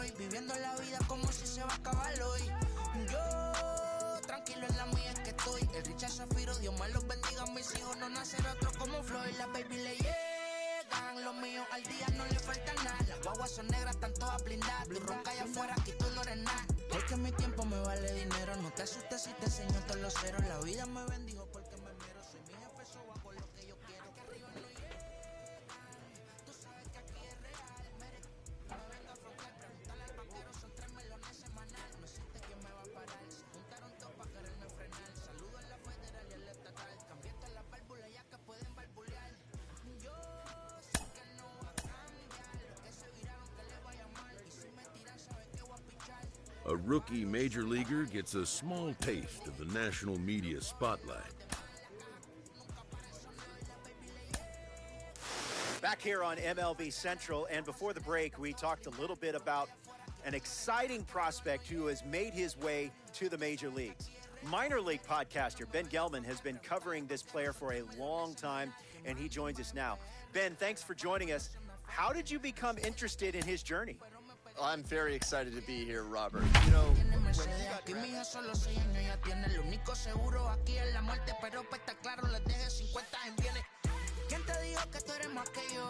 LaSteroid, viviendo la vida como si se va a acabar hoy. Yo, tranquilo en la mía es que estoy. El Richard Zafiro, Dios me los bendiga. Mis hijos no nacer otro como Floyd. Las baby le llegan, los míos al día no le falta nada. Las guaguas son negras, están todas blindadas. Tú ronca allá afuera, aquí tú no eres nada. Porque mi tiempo me vale dinero. No te asustes si te enseño todos los ceros. La vida me bendijo porque me mero. Soy mi jefe, so hago lo que yo quiero. Que arriba no llegan. Tú sabes que aquí es real. Me vengo a afrontar, pregúntale al banquero. Son 3 melones semanal. No existe quien me va a parar. Se juntaron todos para quererme frenar. Saludo a la federal y a la estatal. Cambié todas las válvulas ya que pueden barbulear. Yo sé que no va a cambiar. Los que se viraron que le vaya mal. Y si me tiran, saben que voy a pichar. A rookie major leaguer gets a small taste of the national media spotlight. Back here on MLB Central, and before the break, we talked a little bit about an exciting prospect who has made his way to the major leagues. Minor league podcaster Ben Gelman has been covering this player for a long time, and he joins us now. Ben, thanks for joining us. How did you become interested in his journey? I'm very excited to be here, Robert. You know, Aquí mi hija solo 6 años ya tiene. Lo único seguro aquí es la muerte, pero para estar claro les deje 50 en bienes. ¿Quién te dijo que tú eres más que yo?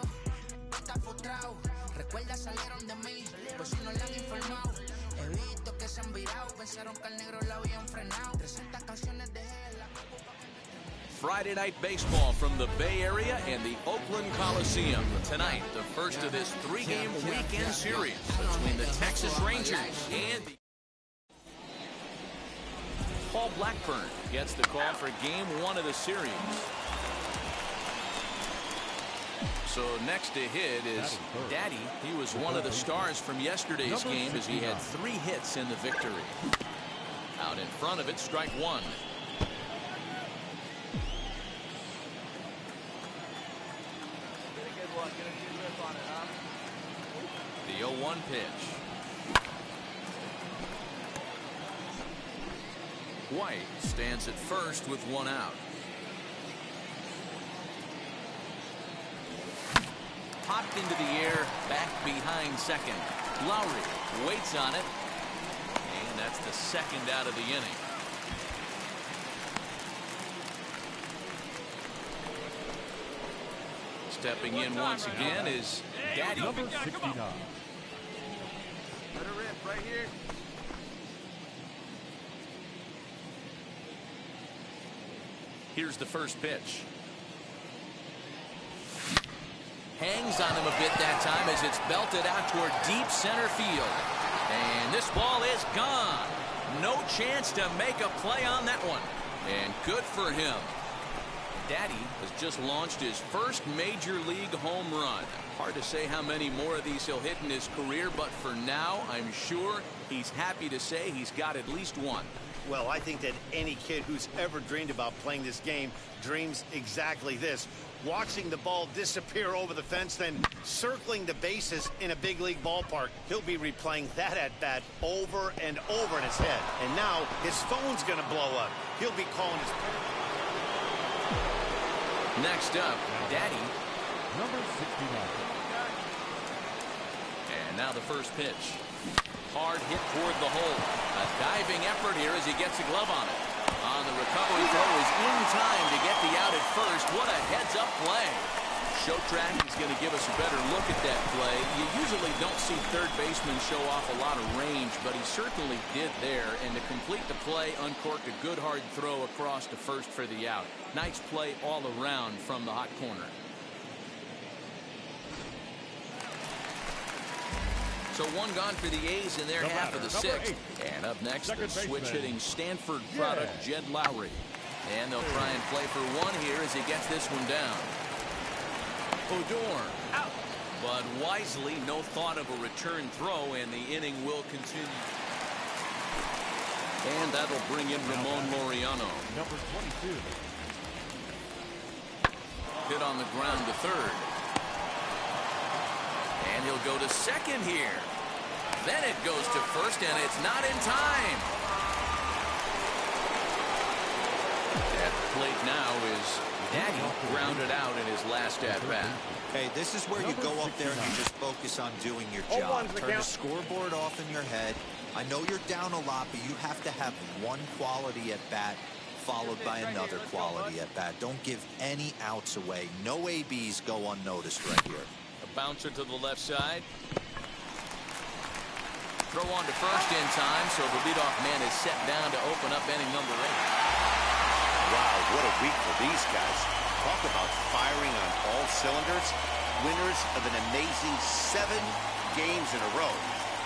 Estás frustrado. Recuerda, salieron de mí, pues si no le han informado. He visto que se han virado, pensaron que al negro lo habían frenado. 300 canciones dejé la Friday night baseball from the Bay Area and the Oakland Coliseum. Tonight, the first of this 3-game weekend series between the Texas Rangers and the... Paul Blackburn gets the call for game 1 of the series. So next to hit is Daddy. He was one of the stars from yesterday's game as he had 3 hits in the victory. Out in front of it, strike 1. The 0-1 pitch. White stands at first with 1 out. Popped into the air, back behind second. Lowry waits on it, and that's the second out of the inning. Stepping in once again is Daddy. Number 69. Let her rip right here. Here's the first pitch. Hangs on him a bit that time as it's belted out toward deep center field. And this ball is gone. No chance to make a play on that one. And good for him. Daddy has just launched his first major league home run. Hard to say how many more of these he'll hit in his career, but for now, I'm sure he's happy to say he's got at least 1. Well, I think that any kid who's ever dreamed about playing this game dreams exactly this. Watching the ball disappear over the fence, then circling the bases in a big league ballpark. He'll be replaying that at-bat over and over in his head. And now his phone's going to blow up. He'll be calling his... Next up, Daddy. Number 69. And now the first pitch. Hard hit toward the hole. A diving effort here as he gets a glove on it. On the recovery throw is in time to get the out at first. What a heads-up play. Show track is going to give us a better look at that play. You usually don't see third basemen show off a lot of range, but he certainly did there. And to complete the play, uncorked a good hard throw across to first for the out. Nice play all around from the hot corner. So 1 gone for the A's in their half of the 6th. And up next, the switch-hitting Stanford product, Jed Lowry. And they'll try and play for 1 here as he gets this one down. Odor out. But wisely, no thought of a return throw, and the inning will continue. And that'll bring in Ramon Laureano. Number 22. Hit on the ground to third. And he'll go to second here. Then it goes to first, and it's not in time. At the plate now is Daddy grounded out in his last at-bat. Hey, this is where you go up there and you just focus on doing your job. Turn the scoreboard off in your head. I know you're down a lot, but you have to have one quality at bat followed by another quality at bat. Don't give any outs away. No ABs go unnoticed right here. A bouncer to the left side. Throw on to first in time, so the leadoff man is set down to open up inning number 8. Wow, what a week for these guys. Talk about firing on all cylinders. Winners of an amazing 7 games in a row.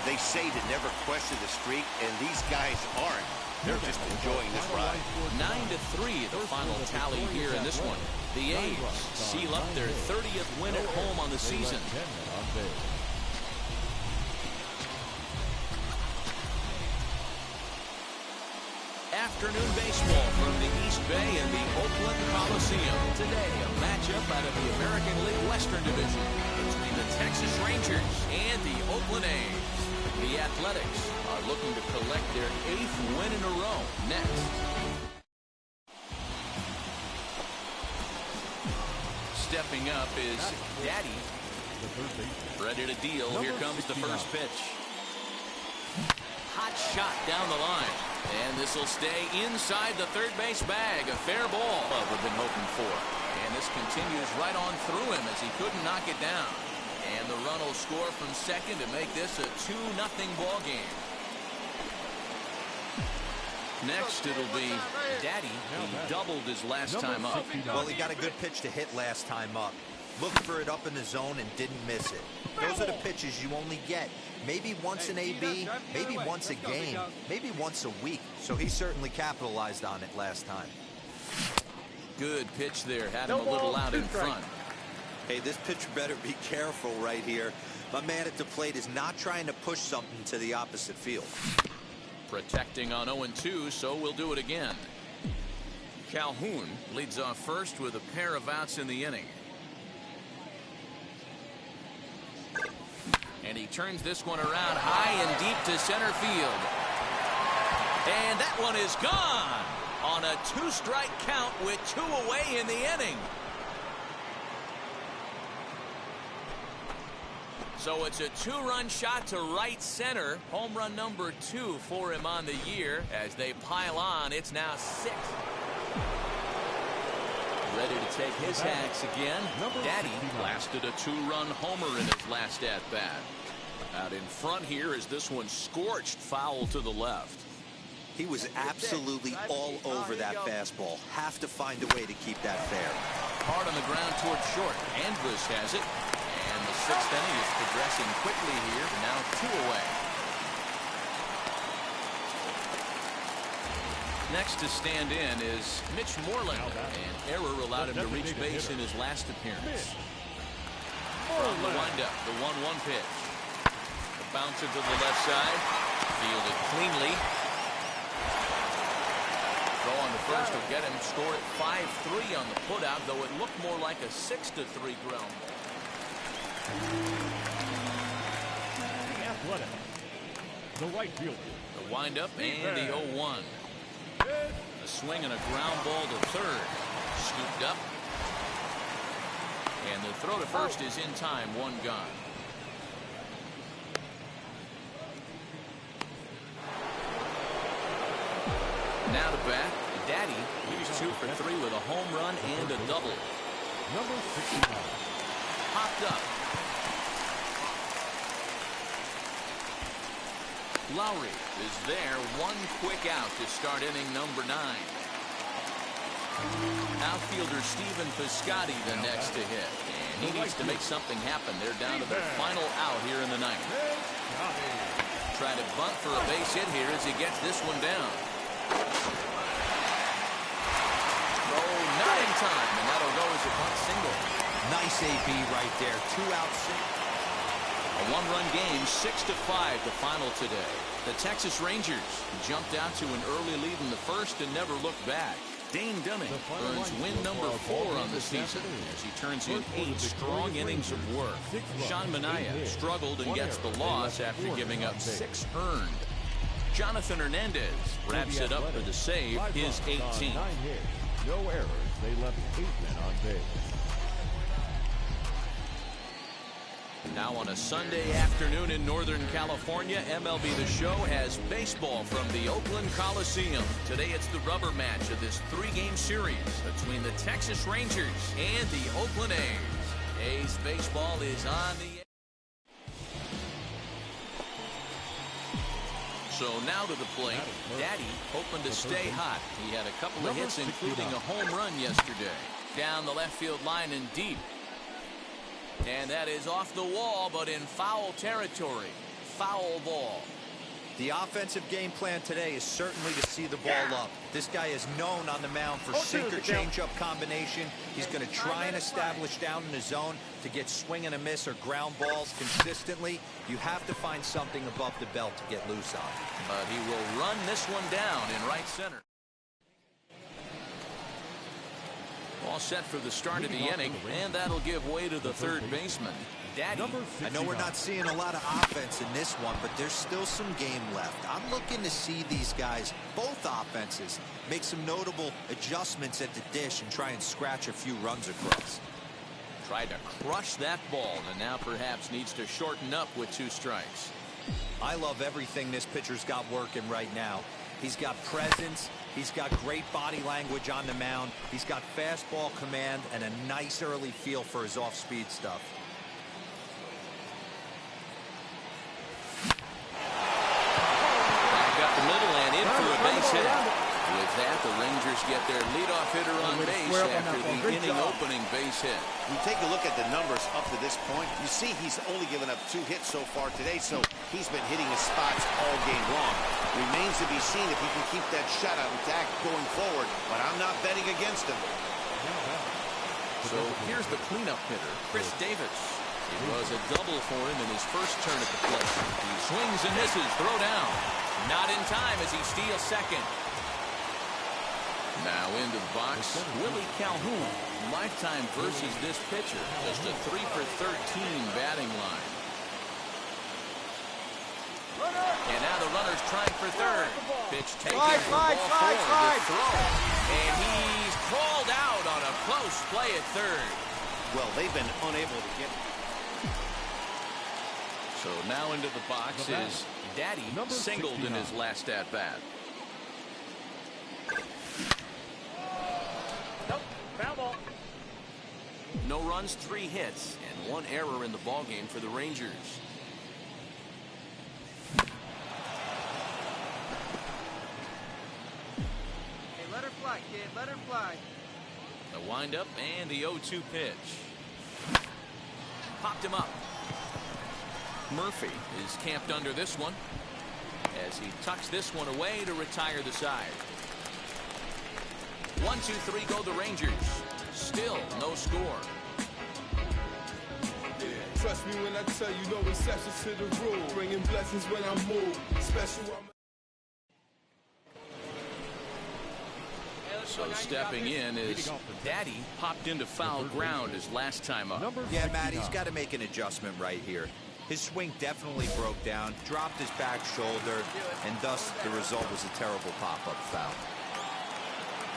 They say to never question the streak, and these guys aren't. They're just enjoying this ride. 9-3, the final tally here in this one. The A's seal up their 30th win at home on the season. Afternoon baseball from the East Bay and the Oakland Coliseum. Today, a matchup out of the American League Western Division between the Texas Rangers and the Oakland A's. The Athletics are looking to collect their 8th win in a row next. Stepping up is Daddy. Ready to deal. Here comes the first pitch. Hot shot down the line. And this will stay inside the third base bag. A fair ball we've been hoping for. And this continues right on through him as he couldn't knock it down. And the run will score from second to make this a 2-0 ball game. Next, it'll be Daddy. He doubled his last time up. Well, he got a good pitch to hit last time up. Looked for it up in the zone and didn't miss it. Those are the pitches you only get maybe once an AB, maybe once a game, maybe once a week. So he certainly capitalized on it last time. Good pitch there. Had him a little out in front. Hey, this pitcher better be careful right here. My man at the plate is not trying to push something to the opposite field. Protecting on 0-2, so we'll do it again. Calhoun leads off first with a pair of outs in the inning. And he turns this one around high and deep to center field. And that one is gone on a 2-strike count with 2 away in the inning. So it's a 2-run shot to right center. Home run number 2 for him on the year. As they pile on, it's now 6. Ready to take his hacks again. Daddy blasted a 2-run homer in his last at-bat. Out in front here is this one scorched foul to the left. He was absolutely all over that fastball. Have to find a way to keep that fair. Hard on the ground towards short. Andrus has it. And the 6th inning is progressing quickly here. Now 2 away. Next to stand in is Mitch Moreland. An error allowed him to reach base in his last appearance. From the windup, the 1-1 pitch. The bouncer to the left side. Fielded cleanly. Throw on the first will get him scored at 5-3 on the putout, though it looked more like a 6-3 ground ball. The Athletic, the right fielder. The windup and the 0-1. A swing and a ground ball to third. Scooped up. And the throw to first is in time. 1 gone. Now to bat, Daddy. He's 2 for 3 with a home run and a double. Number 69. Popped up. Lowry is there. 1 quick out to start inning number 9. Outfielder Stephen Piscotty the next to hit. And he needs to make something happen. They're down to their final out here in the 9th. Try to bunt for a base hit here as he gets this one down. Throw not in time, and that'll go as a bunt single. Nice AB right there. 2 outs. A 1-run game, 6-5 the final today. The Texas Rangers jumped out to an early lead in the first and never looked back. Dane Dunning earns win number 4 on the season as he turns in 8 strong innings of work. Sean Manaea struggled and gets the loss after giving up 6 earned. Jonathan Hernandez wraps it up for the save, his 18th. No errors. They left 8 men on base. Now on a Sunday afternoon in Northern California, MLB The Show has baseball from the Oakland Coliseum. Today it's the rubber match of this 3-game series between the Texas Rangers and the Oakland A's. A's baseball is on the... So now to the plate, Daddy hoping to stay hot. He had a couple of hits, including a home run yesterday. Down the left field line and deep. And that is off the wall, but in foul territory. Foul ball. The offensive game plan today is certainly to see the ball up. This guy is known on the mound for sinker changeup combination. He's going to try and establish down in the zone to get swing and a miss or ground balls consistently. You have to find something above the belt to get loose on. But he will run this one down in right center. All set for the start of the inning, and that'll give way to the third baseman, Daddy. I know we're not seeing a lot of offense in this one, but there's still some game left. I'm looking to see these guys, both offenses, make some notable adjustments at the dish and try and scratch a few runs across. Tried to crush that ball, and now perhaps needs to shorten up with 2 strikes. I love everything this pitcher's got working right now. He's got presence. He's got great body language on the mound. He's got fastball command and a nice early feel for his off-speed stuff. Back up the middle and in for a base hit. With that, the Rangers get their leadoff hitter on base after the inning-opening base hit. We take a look at the numbers up to this point. You see he's only given up 2 hits so far today, so he's been hitting his spots all game long. Remains to be seen if he can keep that shutout intact going forward, but I'm not betting against him. So here's the cleanup hitter, Chris Davis. It was a double for him in his first turn at the plate. He swings and misses, throw down. Not in time as he steals second. Now into the box, Willie Calhoun. Lifetime versus this pitcher. Just a 3 for 13 batting line. And now the runner's trying for third. Pitch taken for ball 4. Good throw. And he's called out on a close play at third. Well, they've been unable to get... So now into the box is Daddy, singled in his last at-bat. No runs, 3 hits, and 1 error in the ballgame for the Rangers. Hey, let her fly, kid. Let her fly. The windup and the 0-2 pitch. Popped him up. Murphy is camped under this one as he tucks this one away to retire the side. 1, 2, 3 go the Rangers. Still no score. Trust me when I tell you, no exceptions to the rule. Bringing blessings when I move. Special. So stepping in is Daddy. Popped into foul ground his last time up. Yeah, Matt, he's got to make an adjustment right here. His swing definitely broke down, dropped his back shoulder, and thus the result was a terrible pop-up foul.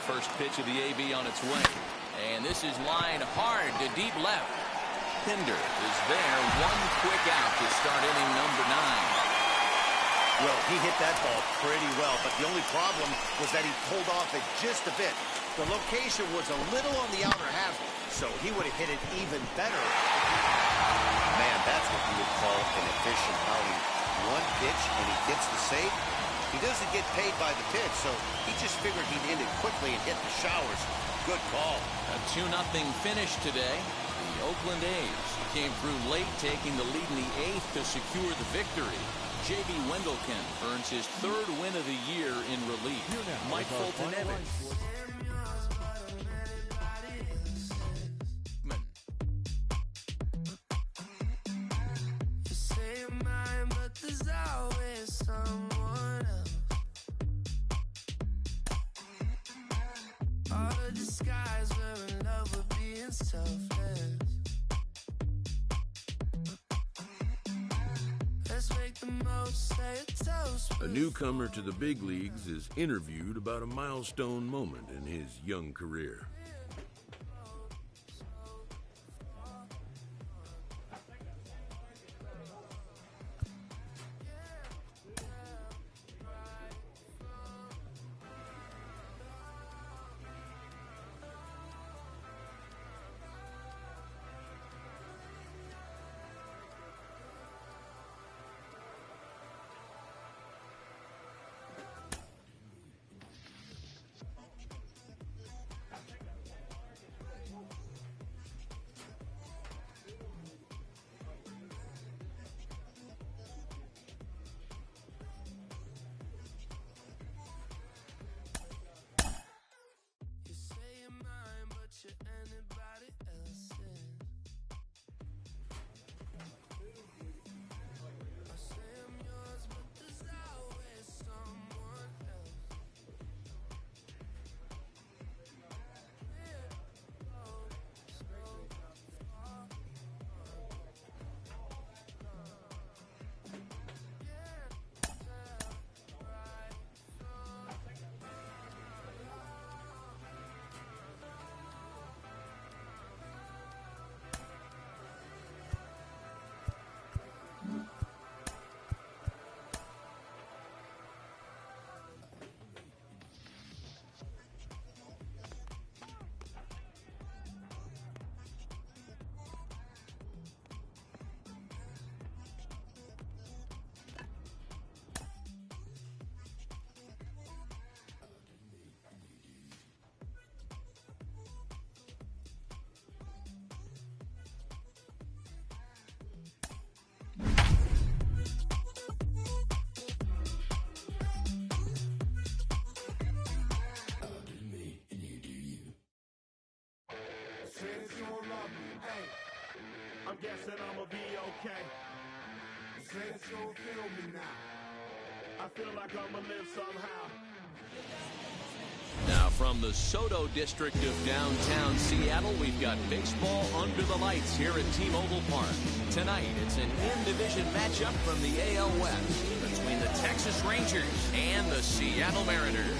First pitch of the AB on its way. And this is lined hard to deep left. Pinder is there. 1 quick out to start inning number 9. Well, he hit that ball pretty well, but the only problem was that he pulled off it just a bit. The location was a little on the outer half, so he would have hit it even better. Man, that's what you would call an efficient outing. 1 pitch, and he gets the save. He doesn't get paid by the pitch, so he just figured he'd end it quickly and hit the showers. Good call. A 2-0 finish today. The Oakland A's came through late, taking the lead in the 8th to secure the victory. J.B. Wendelken earns his 3rd win of the year in relief. Mike Fulton Evans. A newcomer to the big leagues is interviewed about a milestone moment in his young career. Say that you don't love me. Hey, I'm guessing I'ma be okay. Say that you don't feel me now. I feel like I'ma live somehow. Now from the Soto district of downtown Seattle, we've got baseball under the lights here at T-Mobile Park. Tonight, it's an in-division matchup from the AL West between the Texas Rangers and the Seattle Mariners.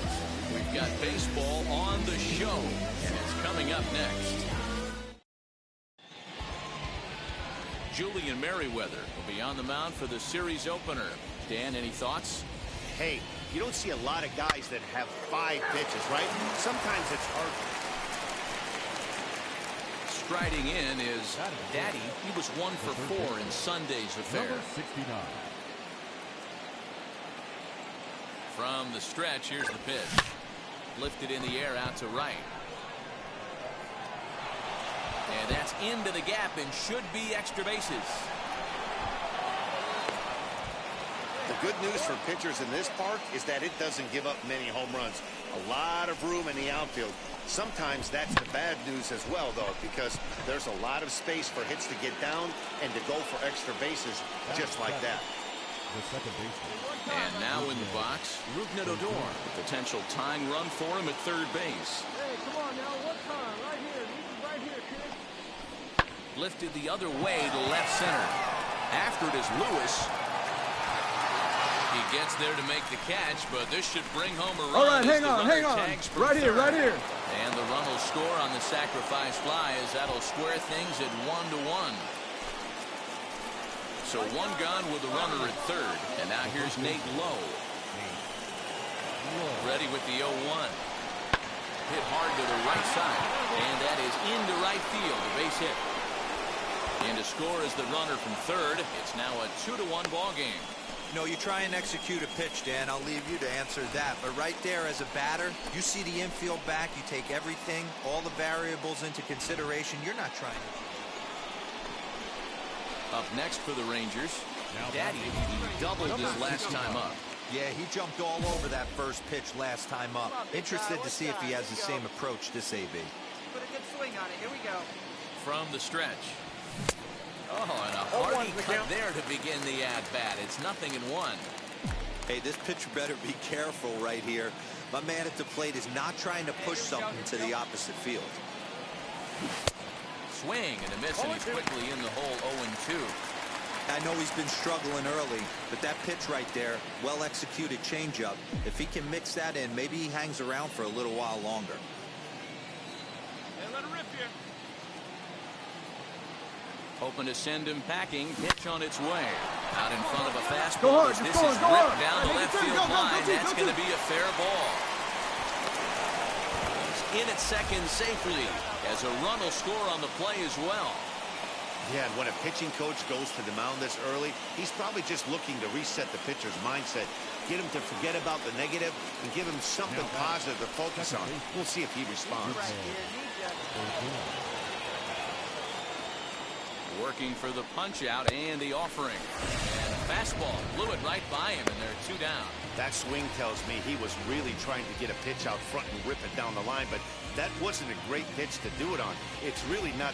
We've got baseball on the show, and it's coming up next. Julian Merriweather will be on the mound for the series opener. Dan, any thoughts? Hey, you don't see a lot of guys that have 5 pitches, right? Sometimes it's hard. Striding in is Daddy. He was 1 for 4 in Sunday's affair. Number 69. From the stretch, here's the pitch. Lifted in the air out to right. And that's into the gap and should be extra bases. The good news for pitchers in this park is that it doesn't give up many home runs. A lot of room in the outfield. Sometimes that's the bad news as well, though, because there's a lot of space for hits to get down and to go for extra bases just like that. The second baseman. And now in the box, Rougned Odor. Potential tying run for him at third base. Hey, come on now, what time? Right here. This is right here, kid. Lifted the other way to left center. After it is Lewis. He gets there to make the catch, but this should bring home a run. All right, hang on. Right here. And the run will score on the sacrifice fly as that'll square things at 1-1. So 1 gone with the runner at third. And now here's Nate Lowe. Ready with the 0-1. Hit hard to the right side. And that is into right field. A base hit. And to score is the runner from third. It's now a 2-1 ball game. No, you try and execute a pitch, Dan. I'll leave you to answer that. But right there as a batter, you see the infield back. You take everything, all the variables into consideration. You're not trying to. Up next for the Rangers, Daddy. He doubled his last time up. Yeah, he jumped all over that first pitch last time up. Interested to see if he has the same approach this AB. Put a good swing on it. Here we go. From the stretch. Oh, and a hearty cut there to begin the at-bat. It's 0-1. Hey, this pitcher better be careful right here. My man at the plate is not trying to push something to the opposite field. Swing and a miss, and he's quickly in the hole 0-2. I know he's been struggling early, but that pitch right there, well-executed changeup. If he can mix that in, maybe he hangs around for a little while longer. Hey, let it rip here. Hoping to send him packing. Pitch on its way. Out in front of a fastball. This is ripped down the left field line. That's going to be a fair ball. He's in at second safely as a run will score on the play as well. Yeah, and when a pitching coach goes to the mound this early, he's probably just looking to reset the pitcher's mindset, get him to forget about the negative, and give him something positive to focus on. We'll see if he responds. Working for the punch out and the offering. And a fastball blew it right by him, and they're 2 down. That swing tells me he was really trying to get a pitch out front and rip it down the line, but that wasn't a great pitch to do it on. It's really not